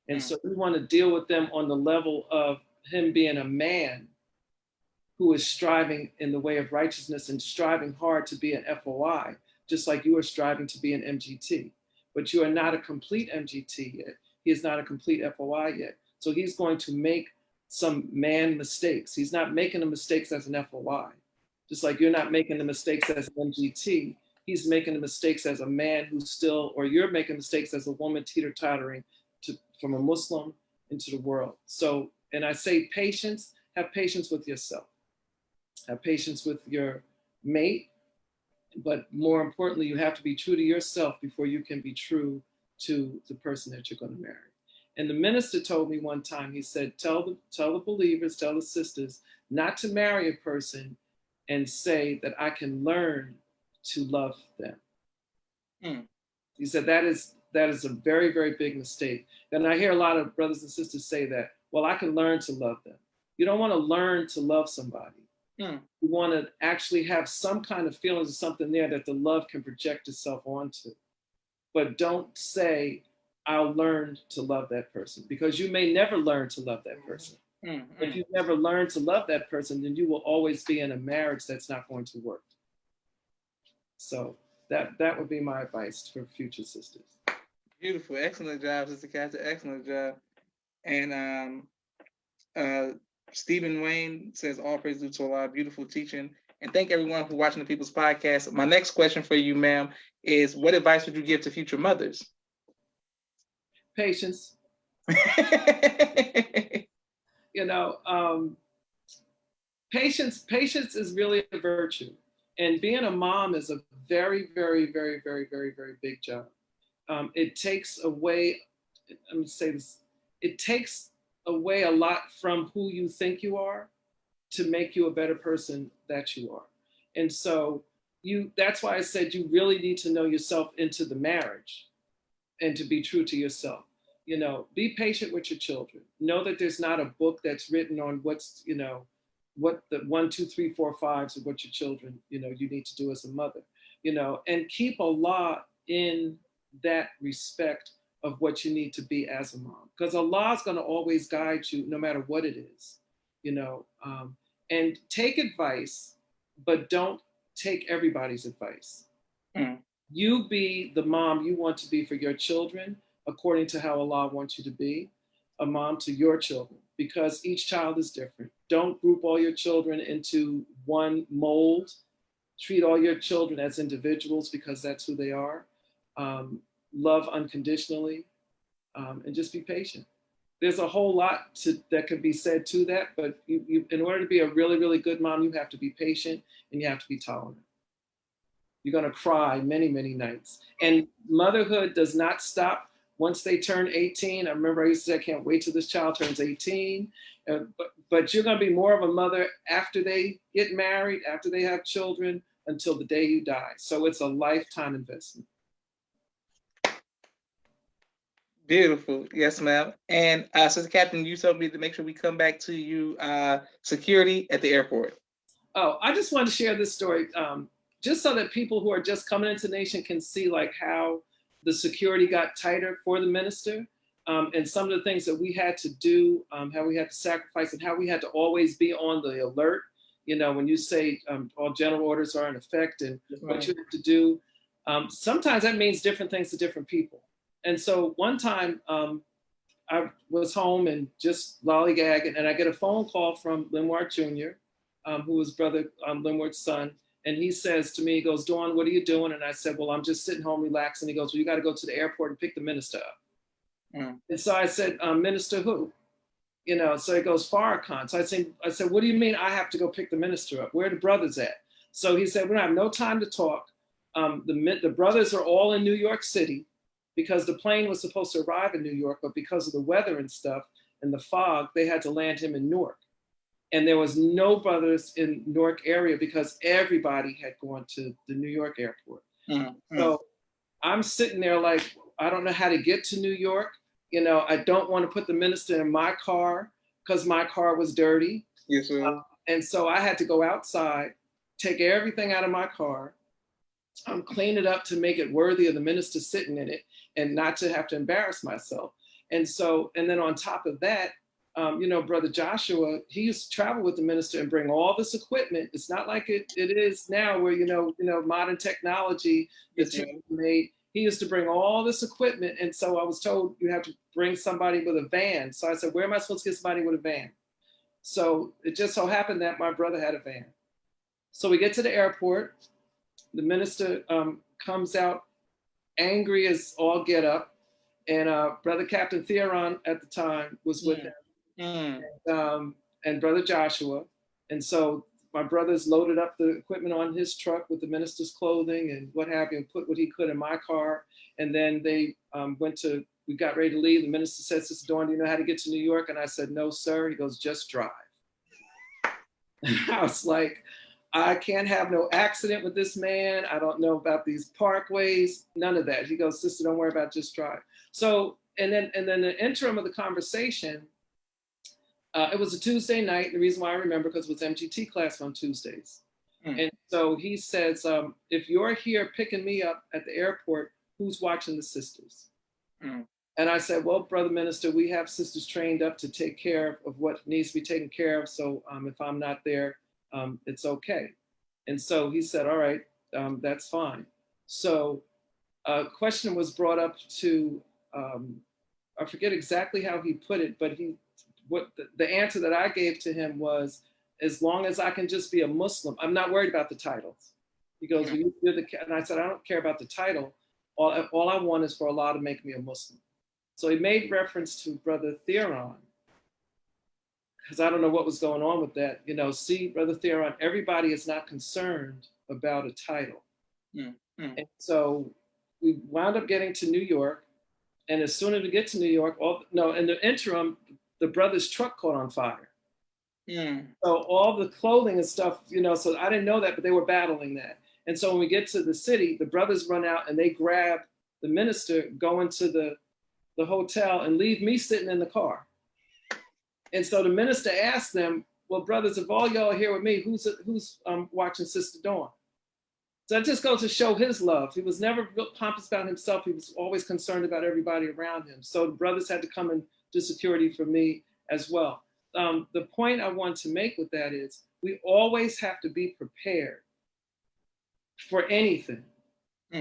S2: And so we want to deal with them on the level of him being a man who is striving in the way of righteousness and striving hard to be an FOI, just like you are striving to be an MGT. But you are not a complete MGT yet. He is not a complete FOI yet. So he's going to make some man mistakes. He's not making the mistakes as an FOI. Just like you're not making the mistakes as an MGT, he's making the mistakes as a man who's still, or you're making mistakes as a woman teeter-tottering from a Muslim into the world. So, and I say patience, have patience with yourself. Have patience with your mate, but more importantly, you have to be true to yourself before you can be true to the person that you're going to marry. And the minister told me one time, he said, tell the believers, tell the sisters, not to marry a person and say that I can learn to love them. He said that is a very, very big mistake. And I hear a lot of brothers and sisters say that, well, I can learn to love them. You don't want to learn to love somebody. You want to actually have some kind of feelings of something there that the love can project itself onto. But don't say, I'll learn to love that person, because you may never learn to love that person. If you never learn to love that person, then you will always be in a marriage that's not going to work. So that would be my advice for future sisters.
S1: Beautiful. Excellent job, Sister Capt. Excellent job. And Stephen Wayne says, all praise due to Allah. Beautiful teaching. And thank everyone for watching the People's Podcast. My next question for you, ma'am, is what advice would you give to future mothers?
S2: Patience. Patience is really a virtue. And being a mom is a very, very, very, very, very, very big job. It takes away, let me say this, it takes away a lot from who you think you are to make you a better person that you are. And so that's why I said you really need to know yourself into the marriage and to be true to yourself. You know, be patient with your children. Know that there's not a book that's written on what's, you know, what the 1, 2, 3, 4, 5s of what your children, you know, you need to do as a mother, you know, and keep Allah in that respect of what you need to be as a mom. Because Allah is going to always guide you no matter what it is, you know, and take advice, but don't take everybody's advice.
S1: Mm.
S2: You be the mom you want to be for your children, according to how Allah wants you to be a mom to your children, because each child is different. Don't group all your children into one mold. Treat all your children as individuals because that's who they are. Love unconditionally, and just be patient. There's a whole lot that could be said to that, but in order to be a really, really good mom, you have to be patient and you have to be tolerant. You're going to cry many, many nights. And motherhood does not stop once they turn 18. I remember I used to say, I can't wait till this child turns 18. But you're going to be more of a mother after they get married, after they have children, until the day you die. So it's a lifetime investment.
S1: Beautiful. Yes, ma'am. And Sister Captain, you told me to make sure we come back to you, security at the airport.
S2: Oh, I just wanted to share this story, just so that people who are just coming into the nation can see like how the security got tighter for the minister, and some of the things that we had to do, how we had to sacrifice, and how we had to always be on the alert. You know, when you say all general orders are in effect and what you have to do, sometimes that means different things to different people. And so one time I was home and just lollygagging, and I get a phone call from Newark Jr., who was Brother Linwark's son. And he says to me, he goes, Dawn, what are you doing? And I said, well, I'm just sitting home relaxing. He goes, well, you got to go to the airport and pick the minister up. Mm. And so I said, minister who? You know, so he goes, Farrakhan. So I said, what do you mean I have to go pick the minister up? Where are the brothers at? So he said, we don't have no time to talk. The brothers are all in New York City because the plane was supposed to arrive in New York, but because of the weather and stuff and the fog, they had to land him in Newark. And there was no brothers in Newark area because everybody had gone to the New York airport. Mm-hmm. So I'm sitting there like, I don't know how to get to New York. You know, I don't want to put the minister in my car because my car was dirty.
S1: Yes, sir.
S2: And so I had to go outside, take everything out of my car, clean it up to make it worthy of the minister sitting in it and not to have to embarrass myself. And so, and then on top of that, you know, Brother Joshua, he used to travel with the minister and bring all this equipment. It's not like it is now where, you know, modern technology is made. He used to bring all this equipment. And so I was told you have to bring somebody with a van. So I said, where am I supposed to get somebody with a van? So it just so happened that my brother had a van. So we get to the airport. The minister comes out angry as all get up. And Brother Captain Theron at the time was with him. And Brother Joshua. And so my brothers loaded up the equipment on his truck with the minister's clothing and what have you, and put what he could in my car. And then they we got ready to leave. The minister said, Sister Dawn, do you know how to get to New York? And I said, no, sir. He goes, just drive. And I was like, I can't have no accident with this man. I don't know about these parkways, none of that. He goes, sister, don't worry about it, just drive. So, and then the interim of the conversation, it was a Tuesday night. The reason why I remember, because it was MGT class on Tuesdays. And so he says, if you're here picking me up at the airport, who's watching the sisters? And I said, well, Brother Minister, we have sisters trained up to take care of what needs to be taken care of. So if I'm not there, it's okay. And so he said, all right, that's fine. So a question was brought up to, I forget exactly how he put it, but the answer that I gave to him was, as long as I can just be a Muslim, I'm not worried about the titles. He goes, well, and I said, I don't care about the title. All I want is for Allah to make me a Muslim. So he made reference to Brother Theron because I don't know what was going on with that. You know, see, Brother Theron, everybody is not concerned about a title.
S1: Mm, mm,
S2: And so we wound up getting to New York. And as soon as we get to New York, in the interim, the brother's truck caught on fire.
S1: mm.
S2: So all the clothing and stuff, you know, so I didn't know that, but they were battling that. And so when we get to the city, the brothers run out and they grab the minister, go into the hotel and leave me sitting in the car. And so the minister asked them, well, brothers, if all y'all are here with me, who's watching Sister Dawn? So it just goes to show his love. He was never real pompous about himself. He was always concerned about everybody around him. So the brothers had to come and do security for me as well. The point I want to make with that is we always have to be prepared for anything.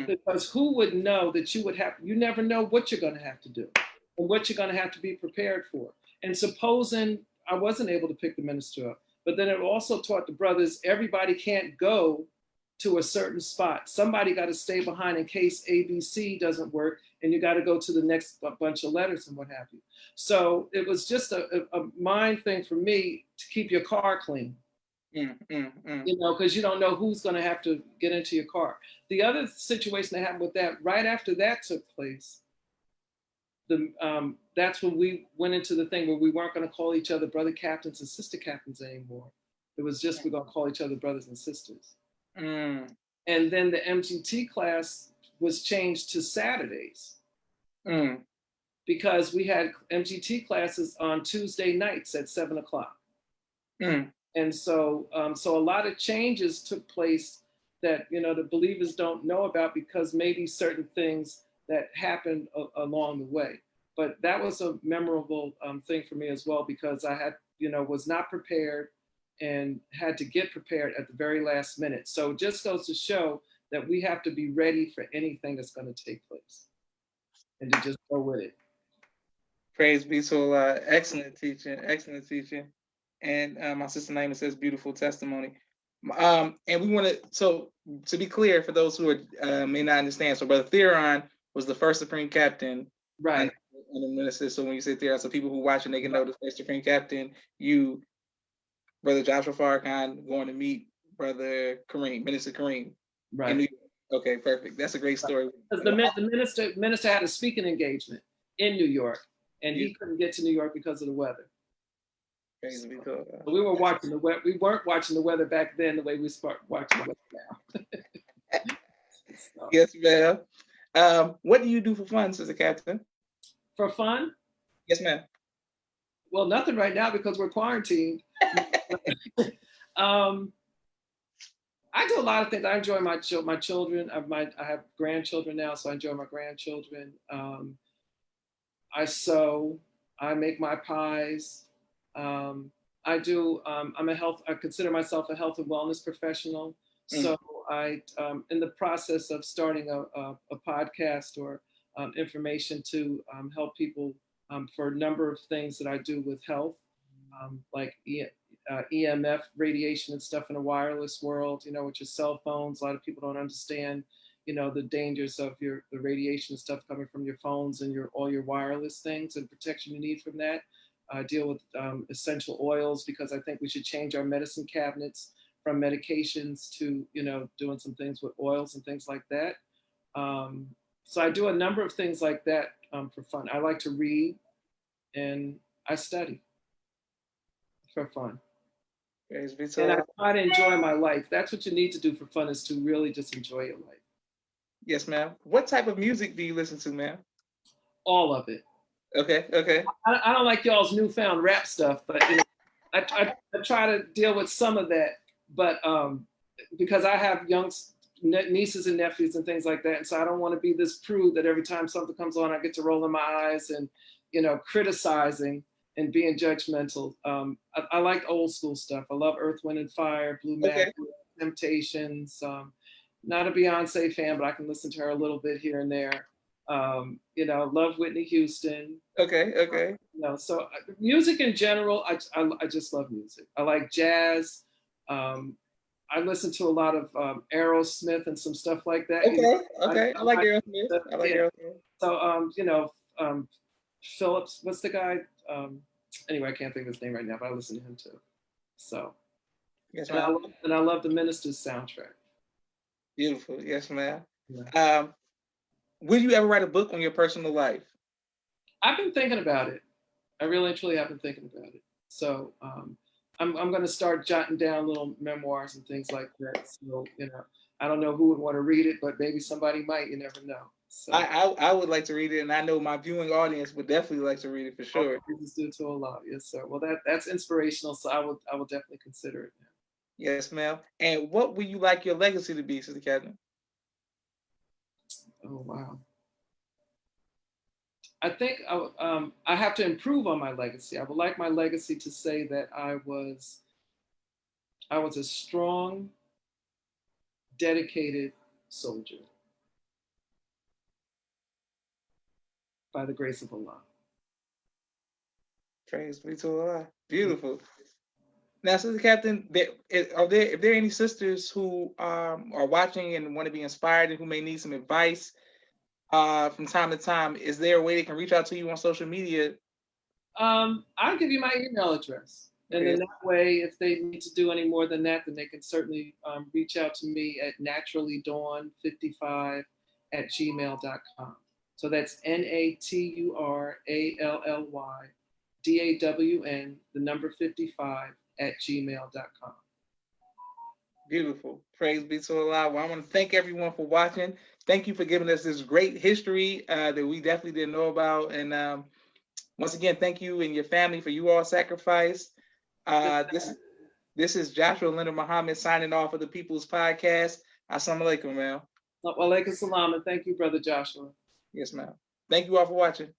S2: Because who would know that you never know what you're going to have to do and what you're going to have to be prepared for. And supposing I wasn't able to pick the minister up, but then it also taught the brothers, everybody can't go to a certain spot. Somebody got to stay behind in case ABC doesn't work, and you got to go to the next bunch of letters and what have you. So it was just a mind thing for me to keep your car clean. You know, because you don't know who's going to have to get into your car. The other situation that happened with that, right after that took place, that's when we went into the thing where we weren't going to call each other brother captains and sister captains anymore. It was just we're going to call each other brothers and sisters. And then the MGT class was changed to Saturdays because we had MGT classes on Tuesday nights at 7 o'clock. And so a lot of changes took place that, you know, the believers don't know about because maybe certain things that happened along the way. But that was a memorable thing for me as well, because I had, you know, was not prepared and had to get prepared at the very last minute. So it just goes to show that we have to be ready for anything that's going to take place and to just go with it.
S1: Praise be to Allah. Excellent teaching. Excellent teaching. And my sister Naima says beautiful testimony. And we want to, so to be clear for those who may not understand, so Brother Theron was the first Supreme Captain.
S2: Right.
S1: And the minister. So when you say Theron, so people who watching, they can know the first Supreme Captain, you, Brother Joshua Farrakhan, going to meet Brother Kareem, Minister Kareem.
S2: Right.
S1: Okay, perfect. That's a great story.
S2: The minister had a speaking engagement in New York, and he couldn't get to New York because of the weather.
S1: So
S2: we were watching the weather. We weren't watching the weather back then the way we start watching the weather now. So.
S1: Yes, ma'am. What do you do for fun, Sister Captain?
S2: For fun?
S1: Yes, ma'am.
S2: Well, nothing right now because we're quarantined. I do a lot of things. I enjoy my children. I have grandchildren now, so I enjoy my grandchildren. I sew. I make my pies. I consider myself a health and wellness professional. So I, in the process of starting a podcast or information to help people for a number of things that I do with health, like EMF radiation and stuff in the wireless world, you know, with your cell phones. A lot of people don't understand, you know, the dangers of the radiation and stuff coming from your phones and all your wireless things and protection you need from that. Deal with essential oils, because I think we should change our medicine cabinets from medications to, you know, doing some things with oils and things like that. So I do a number of things like that for fun. I like to read and I study for fun. And I try to enjoy my life. That's what you need to do for fun, is to really just enjoy your life.
S1: Yes, ma'am. What type of music do you listen to, ma'am?
S2: All of it.
S1: Okay.
S2: I don't like y'all's newfound rap stuff, but you know, I try to deal with some of that. But because I have young nieces and nephews and things like that, and so I don't want to be this prude that every time something comes on, I get to roll in my eyes and, you know, criticizing and being judgmental. I like old school stuff. I love Earth, Wind, and Fire, Blue Magic, Temptations. Not a Beyonce fan, but I can listen to her a little bit here and there. You know, love Whitney Houston.
S1: Okay.
S2: You know, so music in general, I just love music. I like jazz. I listen to a lot of Aerosmith and some stuff like that.
S1: Okay. I like Aerosmith.
S2: So, you know, Phillips, what's the guy? Anyway, I can't think of his name right now, but I listen to him too. So,
S1: Yes,
S2: and
S1: ma'am.
S2: I love the Minister's soundtrack.
S1: Beautiful. Yes, ma'am.
S2: Yeah.
S1: Will you ever write a book on your personal life?
S2: I've been thinking about it. I really and truly have been thinking about it. So I'm going to start jotting down little memoirs and things like that. So, I don't know who would want to read it, but maybe somebody might. You never know. So
S1: I would like to read it, and I know my viewing audience would definitely like to read it for sure.
S2: praises due to Allah. Yes, sir. Well, that's inspirational. So I will definitely consider it.
S1: Yes, ma'am. And what would you like your legacy to be, Sister Catherine?
S2: Oh wow. I think I have to improve on my legacy. I would like my legacy to say that I was a strong, dedicated soldier by the grace of Allah.
S1: Praise be to Allah. Beautiful. Now, Sister Captain, if there any sisters who are watching and want to be inspired and who may need some advice from time to time, is there a way they can reach out to you on social media?
S2: I'll give you my email address. And then that way, if they need to do any more than that, then they can certainly reach out to me at naturallydawn55@gmail.com. So that's naturallydawn55@gmail.com.
S1: Beautiful. Praise be to Allah. Well, I want to thank everyone for watching. Thank you for giving us this great history that we definitely didn't know about. And once again, thank you and your family for you all sacrifice. This is Joshua Leonard Muhammad signing off of the People's Podcast. Assalamu alaikum, ma'am.
S2: Wa alaikum salam, and thank you, Brother Joshua.
S1: Yes, ma'am. Thank you all for watching.